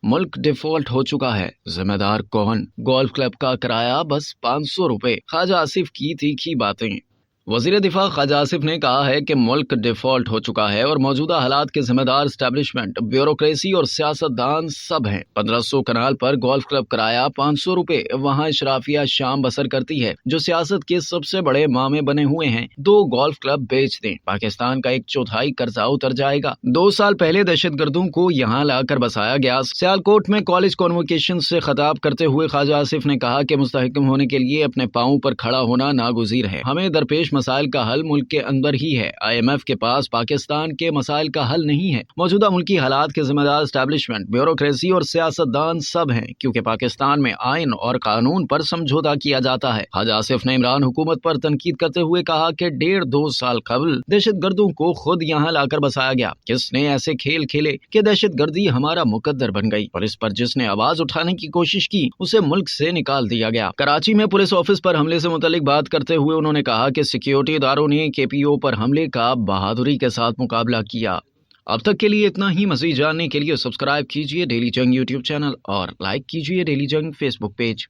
मुल्क डिफॉल्ट हो चुका है, जिम्मेदार कौन? गोल्फ क्लब का किराया बस 500 रुपए। ख्वाजा आसिफ की तीखी बातें। वजीर दिफा ख्वाजा आसिफ ने कहा है कि मुल्क डिफॉल्ट हो चुका है और मौजूदा हालात के जिम्मेदार एस्टेब्लिशमेंट, ब्यूरोक्रेसी और सियासतदान सब हैं। 1500 कनाल पर गोल्फ क्लब किराया 500 रुपए। वहाँ इशराफिया शाम बसर करती है, जो सियासत के सबसे बड़े मामे बने हुए हैं। 2 गोल्फ क्लब बेच दें, पाकिस्तान का 1/4 कर्जा उतर जाएगा। 2 साल पहले दहशतगर्दों को यहाँ लाकर बसाया गया। सियालकोट में कॉलेज कॉन्वोकेशन से खिताब करते हुए ख्वाजा आसिफ ने कहा कि मुस्तहकम होने के लिए अपने पांव पर खड़ा होना नागुज़ीर है। हमें दरपेश मसाइल का हल मुल्क के अंदर ही है। IMF के पास पाकिस्तान के मसाइल का हल नहीं है। मौजूदा मुल्की हालात के जिम्मेदार एस्टेब्लिशमेंट, ब्यूरोक्रेसी और सियासतदान सब हैं, क्योंकि पाकिस्तान में आइन और कानून पर समझौता किया जाता है। ख्वाजा आसिफ ने इमरान हुकूमत पर तनकीद करते हुए कहा कि 1.5-2 साल कबल दहशतगर्दों को खुद यहाँ लाकर बसाया गया। किसने ऐसे खेल खेले कि दहशतगर्दी हमारा मुकद्दर बन गई और इस पर जिसने आवाज उठाने की कोशिश की उसे मुल्क से निकाल दिया गया। कराची में पुलिस ऑफिस पर हमले से मुतालिक बात करते हुए उन्होंने कहा कि सिक्योरिटी इदारों ने KPO पर हमले का बहादुरी के साथ मुकाबला किया। अब तक के लिए इतना ही। मज़ीद जानने के लिए सब्सक्राइब कीजिए डेली जंग YouTube चैनल और लाइक कीजिए डेली जंग Facebook पेज।